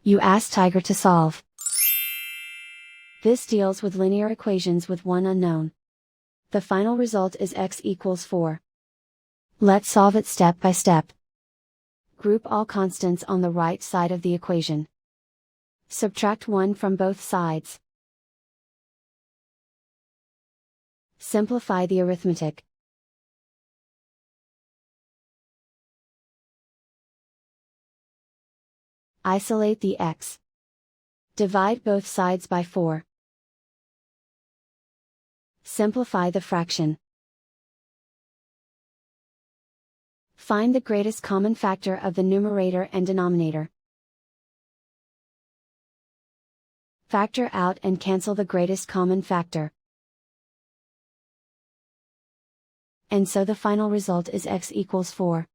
You ask Tiger to solve. This deals with linear equations with one unknown. The final result is x equals 4. Let's solve it step by step. Group all constants on the right side of the equation. Subtract 1 from both sides. Simplify the arithmetic. Isolate the x. Divide both sides by 4. Simplify the fraction. Find the greatest common factor of the numerator and denominator. Factor out and cancel the greatest common factor. And so the final result is x equals 4.